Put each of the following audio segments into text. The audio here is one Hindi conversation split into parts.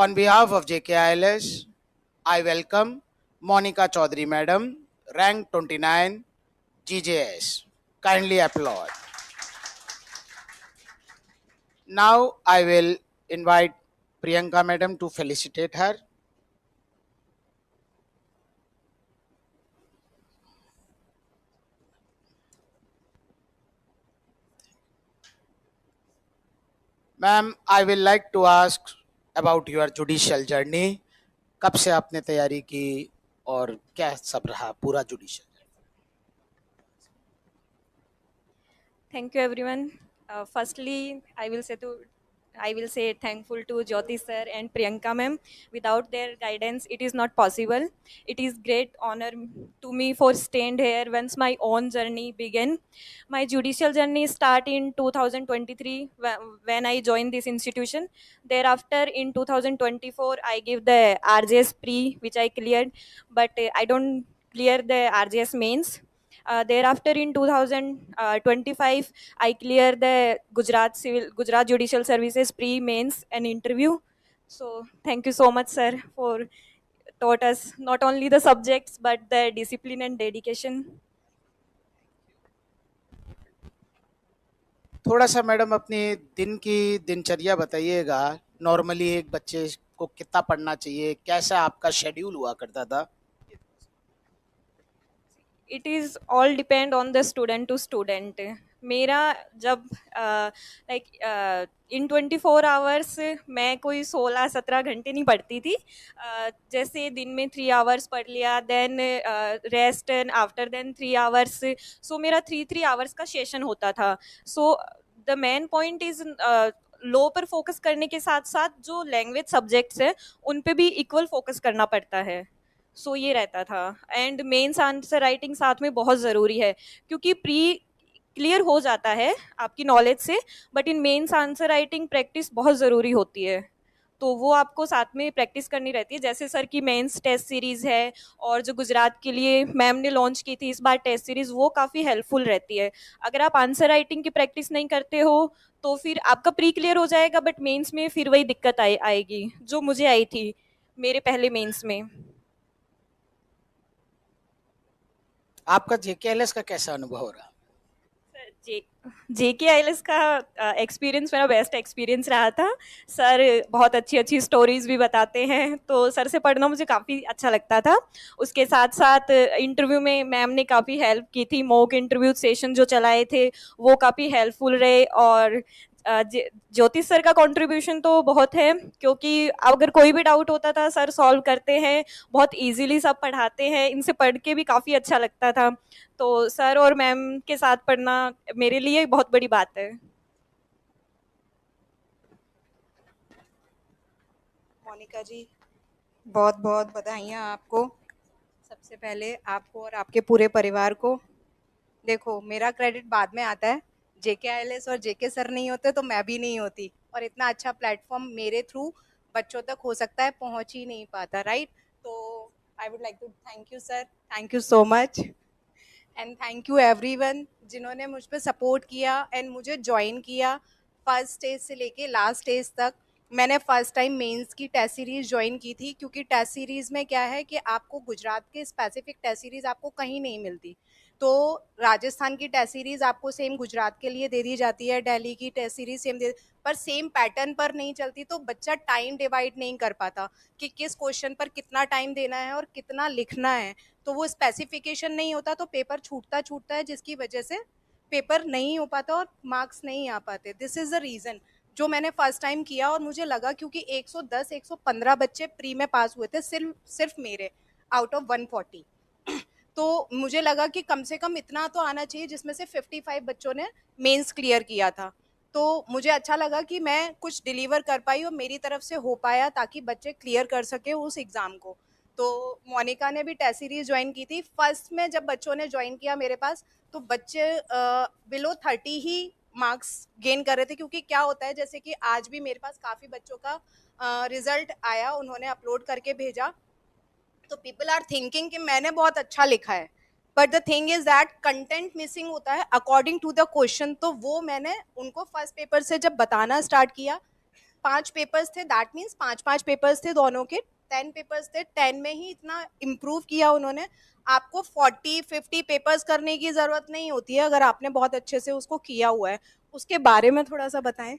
On behalf of JKILS, I welcome Monica Chaudhary Madam, rank 29, GJS. Kindly applaud. Now I will invite Priyanka Madam to felicitate her. Ma'am, I will like to ask about your judicial journey. कब से आपने तैयारी की और क्या सब रहा पूरा judicial? Thank you, everyone. Firstly, I will say thankful to Jyoti sir and Priyanka ma'am. Without their guidance, it is not possible. It is great honor to me for staying here once my own journey began. My judicial journey start in 2023 when I joined this institution. Thereafter, in 2024, I give the RJS pre, which I cleared, but I don't clear the RJS mains. Thereafter, in 2025, I clear the Gujarat Judicial Services pre-mains and interview. So thank you so much, sir, for taught us not only the subjects but the discipline and dedication. थोड़ा सा मैडम अपनी दिन की दिनचर्या बताइएगा. नॉर्मली एक बच्चे को कितना पढ़ना चाहिए, कैसा आपका शेड्यूल हुआ करता था? It is all depend on the student to student. मेरा जब लाइक इन 24 आवर्स मैं कोई 16-17 घंटे नहीं पढ़ती थी. जैसे दिन में 3 आवर्स पढ़ लिया, then rest, and after then 3 hours. So मेरा 3-3 आवर्स का सेशन होता था. So the main point is लो पर फोकस करने के साथ साथ जो लैंग्वेज सब्जेक्ट्स है उन पे भी इक्वल फोकस करना पड़ता है. सो ये रहता था. एंड मेंस आंसर राइटिंग साथ में बहुत ज़रूरी है, क्योंकि प्री क्लियर हो जाता है आपकी नॉलेज से, but in mains answer writing practice बहुत ज़रूरी होती है. तो वो आपको साथ में प्रैक्टिस करनी रहती है. जैसे सर की मेंस टेस्ट सीरीज़ है, और जो गुजरात के लिए मैम ने लॉन्च की थी इस बार टेस्ट सीरीज़, वो काफ़ी हेल्पफुल रहती है. अगर आप आंसर राइटिंग की प्रैक्टिस नहीं करते हो तो फिर आपका प्री क्लियर हो जाएगा, बट मेंस में फिर वही दिक्कत आएगी जो मुझे आई थी मेरे पहले मेंस में. आपका जेकेएलएस का कैसा अनुभव रहा? JKILS का एक्सपीरियंस मेरा बेस्ट एक्सपीरियंस रहा था. सर बहुत अच्छी अच्छी स्टोरीज भी बताते हैं, तो सर से पढ़ना मुझे काफ़ी अच्छा लगता था. उसके साथ साथ इंटरव्यू में मैम ने काफ़ी हेल्प की थी. मॉक इंटरव्यू सेशन जो चलाए थे वो काफ़ी हेल्पफुल रहे. और ज्योतिष सर का कंट्रीब्यूशन तो बहुत है, क्योंकि अगर कोई भी डाउट होता था सर सॉल्व करते हैं, बहुत इजीली सब पढ़ाते हैं. इनसे पढ़ के भी काफ़ी अच्छा लगता था. तो सर और मैम के साथ पढ़ना मेरे लिए बहुत बड़ी बात है. मोनिका जी, बहुत बहुत बधाइयाँ आपको. सबसे पहले आपको और आपके पूरे परिवार को. देखो, मेरा क्रेडिट बाद में आता है. JKILS और JK सर नहीं होते तो मैं भी नहीं होती, और इतना अच्छा प्लेटफॉर्म मेरे थ्रू बच्चों तक हो सकता है पहुंच ही नहीं पाता, राइट? तो I would like to thank you sir, thank you so much, and thank you everyone जिन्होंने मुझ पे सपोर्ट किया एंड मुझे ज्वाइन किया फर्स्ट स्टेज से लेके लास्ट स्टेज तक. मैंने फर्स्ट टाइम मेंस की टेस्ट सीरीज़ ज्वाइन की थी, क्योंकि टेस्ट सीरीज़ में क्या है कि आपको गुजरात के स्पेसिफिक टेस्ट सीरीज़ आपको कहीं नहीं मिलती. तो राजस्थान की टेस्ट सीरीज़ आपको सेम गुजरात के लिए दे दी जाती है, दिल्ली की टेस्ट सीरीज़ सेम पर सेम पैटर्न पर नहीं चलती. तो बच्चा टाइम डिवाइड नहीं कर पाता कि किस क्वेश्चन पर कितना टाइम देना है और कितना लिखना है. तो वो स्पेसिफिकेशन नहीं होता, तो पेपर छूटता है, जिसकी वजह से पेपर नहीं हो पाता और मार्क्स नहीं आ पाते. दिस इज़ द रीज़न जो मैंने फर्स्ट टाइम किया. और मुझे लगा क्योंकि 110-115 बच्चे प्री में पास हुए थे, सिर्फ मेरे आउट ऑफ 140. तो मुझे लगा कि कम से कम इतना तो आना चाहिए, जिसमें से 55 बच्चों ने मेंस क्लियर किया था. तो मुझे अच्छा लगा कि मैं कुछ डिलीवर कर पाई और मेरी तरफ से हो पाया, ताकि बच्चे क्लियर कर सके उस एग्ज़ाम को. तो मोनिका ने भी टेस्ट सीरीज ज्वाइन की थी. फर्स्ट में जब बच्चों ने ज्वाइन किया मेरे पास, तो बच्चे बिलो 30 ही मार्क्स गेन कर रहे थे. क्योंकि क्या होता है, जैसे कि आज भी मेरे पास काफ़ी बच्चों का रिजल्ट आया, उन्होंने अपलोड करके भेजा. तो पीपल आर थिंकिंग कि मैंने बहुत अच्छा लिखा है, but the thing is that content missing होता है अकॉर्डिंग टू द क्वेश्चन. तो वो मैंने उनको फर्स्ट पेपर से जब बताना स्टार्ट किया, 5 पेपर्स थे, दैट मीन्स 5 पेपर्स थे दोनों के, 10 पेपर्स थे, 10 में ही इतना इम्प्रूव किया उन्होंने। आपको 40-50 पेपर्स करने की ज़रूरत नहीं होती है अगर आपने बहुत अच्छे से उसको किया हुआ है। उसके बारे में थोड़ा सा बताएं।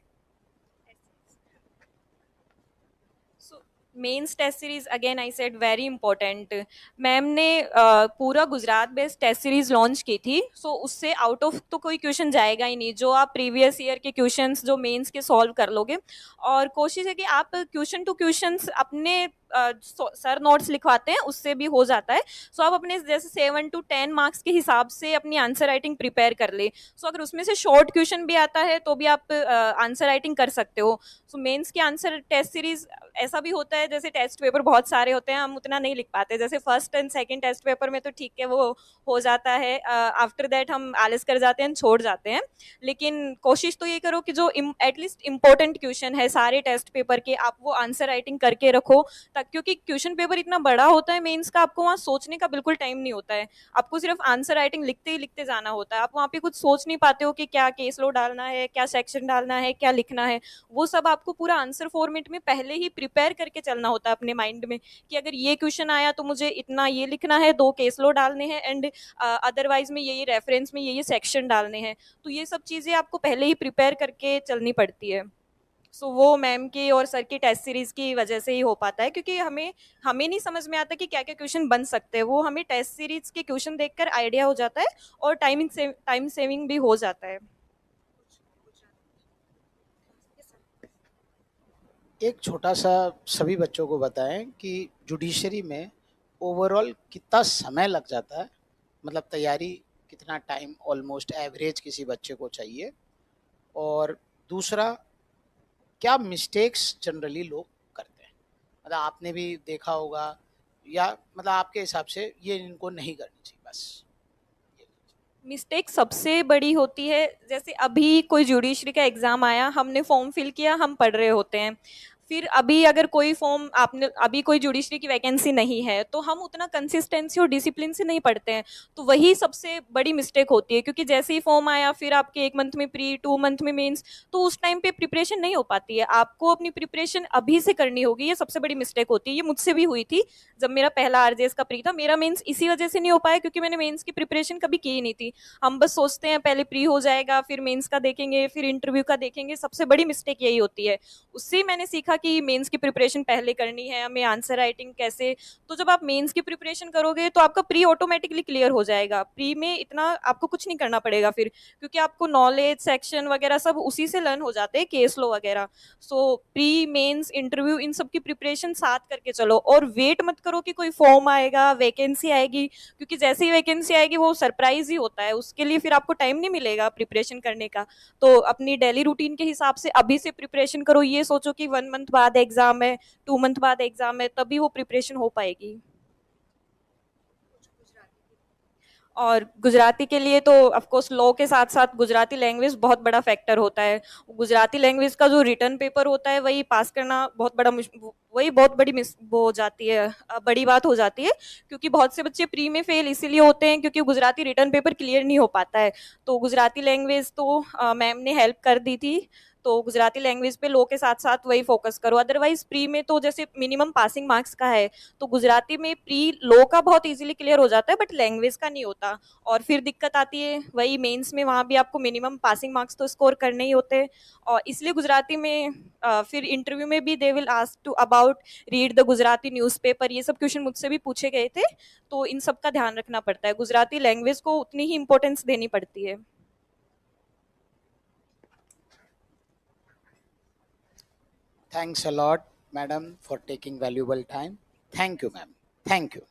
Mains test series again I said very important. Ma'am ने पूरा Gujarat based test series launch की थी, सो उससे आउट ऑफ तो कोई क्वेश्चन जाएगा ही नहीं, जो आप प्रीवियस ईयर के क्वेश्चंस जो मेंस के सॉल्व कर लोगे। और कोशिश है कि आप क्वेश्चन टू क्वेश्चंस अपने सर नोट्स लिखवाते हैं उससे भी हो जाता है। सो आप अपने जैसे 7 to 10 मार्क्स के हिसाब से अपनी आंसर राइटिंग प्रिपेयर कर ले। सो अगर उसमें से शॉर्ट क्वेश्चन भी आता है तो भी आप आंसर राइटिंग कर सकते हो। सो मेंस की आंसर टेस्ट सीरीज ऐसा भी होता है, जैसे टेस्ट पेपर बहुत सारे होते हैं, हम उतना नहीं लिख पाते, जैसे first and second test paper में तो ठीक है वो हो जाता है, आफ्टर दैट हम आलस कर जाते हैं, छोड़ जाते हैं। लेकिन कोशिश तो ये करो कि जो एटलीस्ट इम्पोर्टेंट क्वेश्चन है सारे टेस्ट पेपर के, आप वो आंसर राइटिंग करके रखो, तक क्योंकि क्वेश्चन पेपर इतना बड़ा होता है मेंस का, आपको वहाँ सोचने का बिल्कुल टाइम नहीं होता है, आपको सिर्फ आंसर राइटिंग लिखते ही लिखते जाना होता है, आप वहाँ पे कुछ सोच नहीं पाते हो कि क्या केस लो डालना है, क्या सेक्शन डालना है, क्या लिखना है। वो सब आपको पूरा आंसर फॉर्मेट में पहले ही प्रिपेयर करके चलना होता है अपने माइंड में, कि अगर ये क्वेश्चन आया तो मुझे इतना ये लिखना है, 2 केस लो डालने हैं, एंड अदरवाइज में ये रेफरेंस में ये सेक्शन डालने हैं। तो ये सब चीज़ें आपको पहले ही प्रिपेयर करके चलनी पड़ती है। सो वो मैम की और सर की टेस्ट सीरीज की वजह से ही हो पाता है, क्योंकि हमें नहीं समझ में आता कि क्या क्या क्वेश्चन बन सकते हैं, वो हमें टेस्ट सीरीज के क्वेश्चन देखकर आइडिया हो जाता है और टाइम सेविंग भी हो जाता है। एक छोटा सा सभी बच्चों को बताएं कि जुडिशरी में ओवरऑल कितना समय लग जाता है, मतलब तैयारी कितना टाइम ऑलमोस्ट एवरेज किसी बच्चे को चाहिए, और दूसरा क्या मिस्टेक्स जनरली लोग करते हैं, मतलब आपने भी देखा होगा, या मतलब आपके हिसाब से ये इनको नहीं करनी चाहिए बस। मिस्टेक सबसे बड़ी होती है, जैसे अभी कोई जुडिशरी का एग्जाम आया, हमने फॉर्म फिल किया, हम पढ़ रहे होते हैं, फिर अभी अगर कोई फॉर्म आपने अभी कोई जुडिशरी की वैकेंसी नहीं है तो हम उतना कंसिस्टेंसी और डिसिप्लिन से नहीं पढ़ते हैं, तो वही सबसे बड़ी मिस्टेक होती है, क्योंकि जैसे ही फॉर्म आया फिर आपके 1 मंथ में प्री, 2 मंथ में मेंस, तो उस टाइम पे प्रिपरेशन नहीं हो पाती है, आपको अपनी प्रिपरेशन अभी से करनी होगी, ये सबसे बड़ी मिस्टेक होती है। ये मुझसे भी हुई थी जब मेरा पहला आरजेएस का प्री था, मेरा मेंस इसी वजह से नहीं हो पाया क्योंकि मैंने मेंस की प्रिपरेशन कभी की ही नहीं थी। हम बस सोचते हैं पहले प्री हो जाएगा, फिर मेंस का देखेंगे, फिर इंटरव्यू का देखेंगे, सबसे बड़ी मिस्टेक यही होती है। उससे मैंने सीखा कि मेंस की प्रिपरेशन पहले करनी है, हमें आंसर राइटिंग कैसे, तो जब आप मेंस की प्रिपरेशन करोगे तो आपका प्री ऑटोमेटिकली क्लियर हो जाएगा, प्री में इतना आपको कुछ नहीं करना पड़ेगा फिर, क्योंकि आपको नॉलेज सेक्शन वगैरह सब उसी से लर्न हो जाते हैं, केस लो वगैरह। सो प्री मेंस इंटरव्यू इन सब की प्रिपरेशन साथ करके चलो, और वेट मत करो कि कोई फॉर्म आएगा, वैकेंसी आएगी, क्योंकि जैसे ही वैकेंसी आएगी वो सरप्राइज ही होता है, उसके लिए फिर आपको टाइम नहीं मिलेगा प्रिपरेशन करने का। तो अपनी डेली रूटीन के हिसाब से अभी से प्रिपरेशन करो, ये सोचो कि 1 मंथ बाद एग्जाम है, 2 मंथ बाद एग्जाम है, तभी वो प्रिपरेशन हो पाएगी। और गुजराती के लिए तो ऑफ कोर्स लॉ के साथ साथ गुजराती लैंग्वेज बहुत बड़ा फैक्टर होता है। गुजराती लैंग्वेज का जो रिटर्न पेपर होता है वही पास करना बहुत बड़ा वही बहुत बड़ी वो हो जाती है, बड़ी बात हो जाती है, क्योंकि बहुत से बच्चे प्री में फेल इसीलिए होते हैं क्योंकि गुजराती रिटर्न पेपर क्लियर नहीं हो पाता है। तो गुजराती लैंग्वेज तो मैम ने हेल्प कर दी थी, तो गुजराती लैंग्वेज पे लॉ के साथ साथ वही फोकस करो। अदरवाइज प्री में तो जैसे मिनिमम पासिंग मार्क्स का है, तो गुजराती में प्री लॉ का बहुत इजीली क्लियर हो जाता है, बट लैंग्वेज का नहीं होता, और फिर दिक्कत आती है वही मेंस में, वहाँ भी आपको मिनिमम पासिंग मार्क्स तो स्कोर करने ही होते हैं, और इसलिए गुजराती में फिर इंटरव्यू में भी they will ask to about read the Gujarati newspaper, ये सब क्वेश्चन मुझसे भी पूछे गए थे, तो इन सब का ध्यान रखना पड़ता है, गुजराती लैंग्वेज को उतनी ही इंपॉर्टेंस देनी पड़ती है। Thanks a lot, madam, for taking valuable time. Thank you, ma'am. Thank you.